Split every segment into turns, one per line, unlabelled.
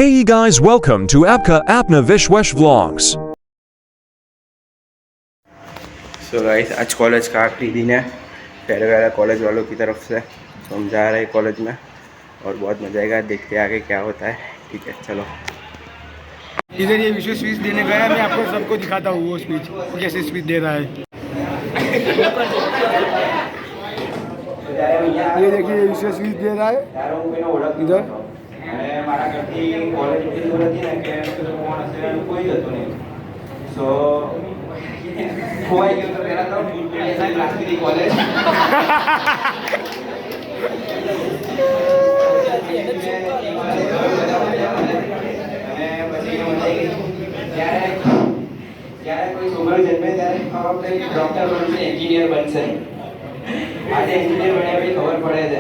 Hey guys, welcome to Apna Vishwesh Vlogs.
So guys आज college का आखिरी दिन है। फेयरवेल है कॉलेज वालों की तरफ से, तो हम जा रहे हैं कॉलेज में और बहुत मजा आएगा। देखते हैं आगे क्या होता है। ठीक है चलो।
इधर ये विशेष स्पीच देने गया, मैं आपको सबको दिखाता हूँ वो स्पीच, वो कैसे स्पीच दे रहा है। ये देखिए ये विशेष स्पीच दे रहा है इधर। મારા ઘરથી કોલેજ એટલી દૂર હતી ને કે કોણ હશે એનું કોઈ હતું નહીં। સો ખોવાઈ ગયો તો પહેલા તો એસા ક્લાસની કોલેજ જ્યારે કોઈ છોકરો જન્મે ત્યારે ખબર પડે કે ડૉક્ટર બનશે, એન્જિનિયર બનશે। આજે એન્જિનિયર બન્યા પછી ખબર પડે છે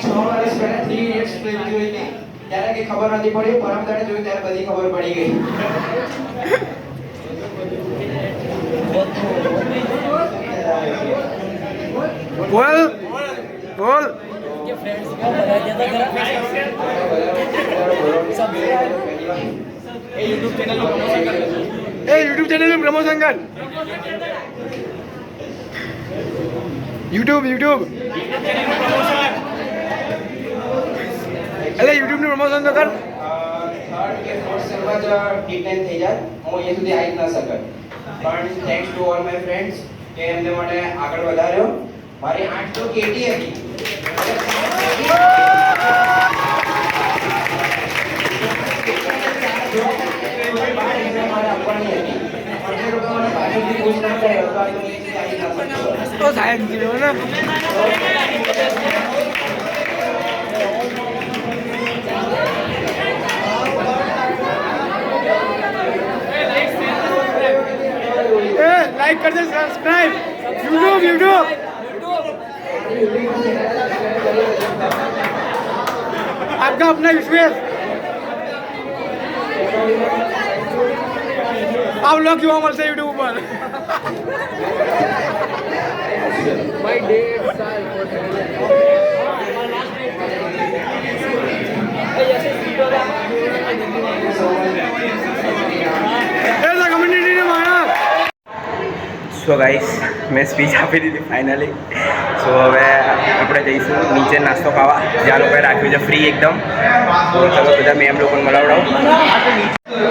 6 વર્ષ પહેલા 3 ઇયર્સ ફિલ્મ જોઈ હતી ત્યારે કે ખબર નથી પડી, પરમ દાડે જોઈ ત્યારે બધી ખબર પડી ગઈ। બોલ બોલ YouTube चैनल में प्रमोशन कर। YouTube अरे YouTube में प्रमोशन तो कर। थर्ड के फोर्थ सेम જ ડિટેન થઈ જાય, હું એ સુધી આવી ન શકત, પણ thanks to all my friends કે એમને મને આગળ વધાર્યો। મારી 8 તો કેટી હતી, तो सायद जीरो ना लाइक कर दे, सब्सक्राइब यूट्यूब आपका अपना विश्वास। आप लोग क्यों हमारे यूट्यूब पर My day
સો ગાઈસ મેં સ્પીચ આપી દીધી ફાઇનલી। સો હવે આપણે જઈશું નીચે નાસ્તો ખાવા, જ્યાં લોકોએ રાખ્યું છે ફ્રી એકદમ। તો ચલો બધા મેમ લોકોને મળાવડાવો।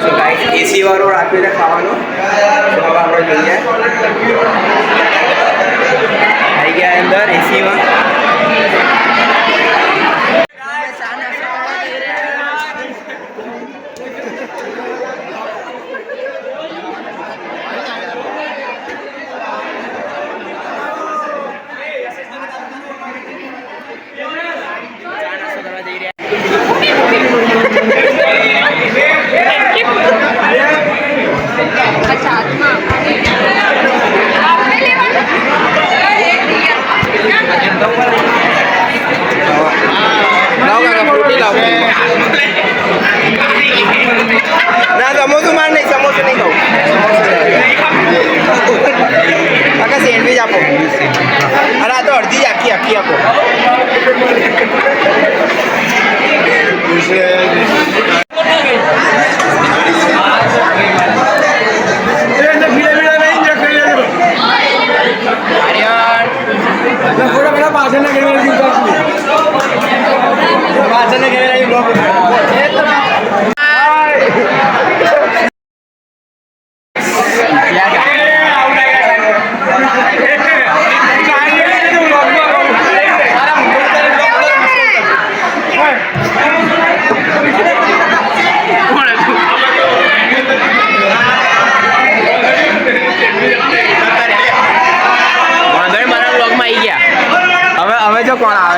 સો ગાઈસ એસી વાળું રાખ્યું છે ખાવાનું, તો હવે આપણે જઈએ। આવી ગયા અંદર એસીમાં। ના સમોસું માર નહીં, સમોસું નહીં ખાવું, કાકા સેન્ડવીચ આપો। અરે આ તો અડધી આખી આપો। હવે જો કોણ આવે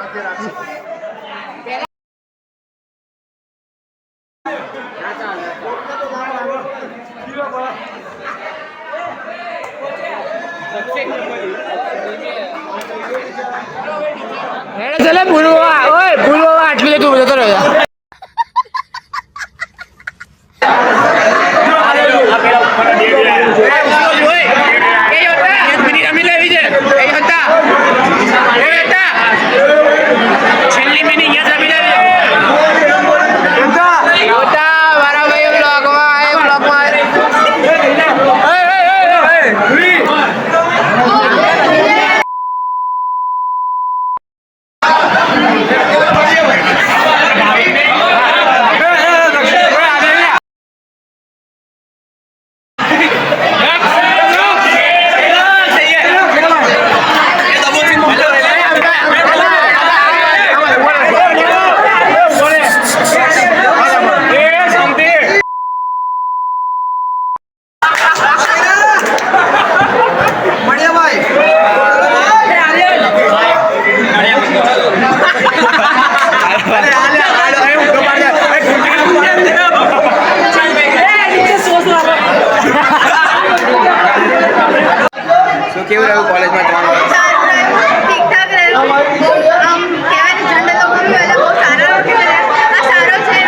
ચલે ભૂલવા ઓય ભૂલવા આટલી લે તું જતો રહ્યો કેવું રહ્યું કોલેજમાં જવાનું
ઠીકઠાક રહ્યું આમ કહેવાય ને જનરલ લોકો બી બહુ સારા લોકો છે આ સારો છે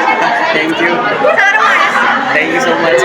થેન્ક યુ
સારો માણસ છે
થેન્ક યુ સો મચ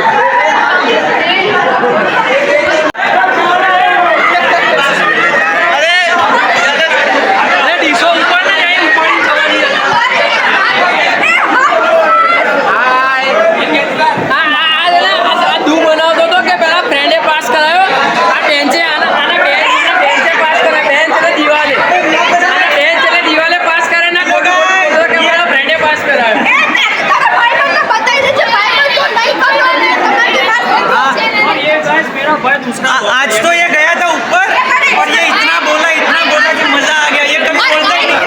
आज तो ये गया था ऊपर और ये इतना बोला कि मजा आ गया। ये कभी बोलता ही नहीं।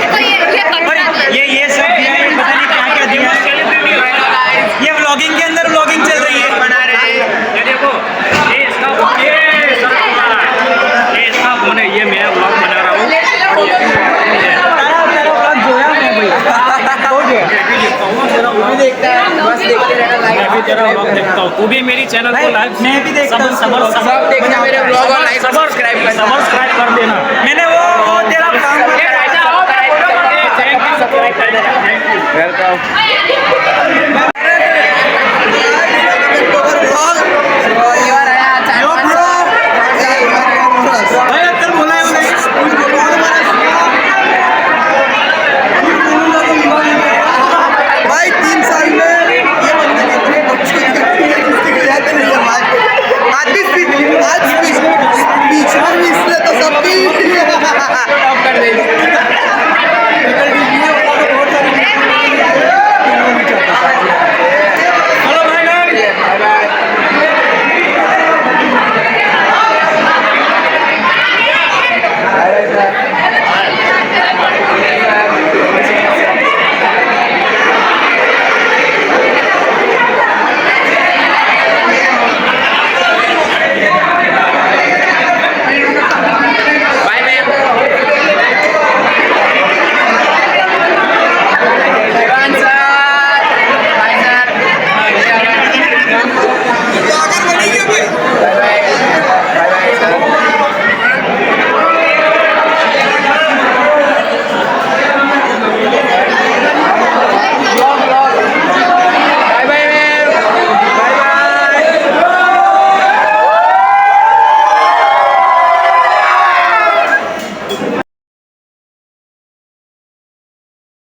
पर ये सब दिया है, पता नहीं क्या क्या दिया है। ये व्लॉगिंग के अंदर व्लॉगिंग चल रही है, बना रहे हैं।
ये देखो ये इसका फोन है, ये मैं व्लॉग बना रहा हूँ। तू भी मेरी चैनल को लाइक
मैं भी देखता हूँ।
देखना मेरे ब्लॉग और लाइक सब्सक्राइब
कर देना।
मैंने वो तेरा काम
वेलकम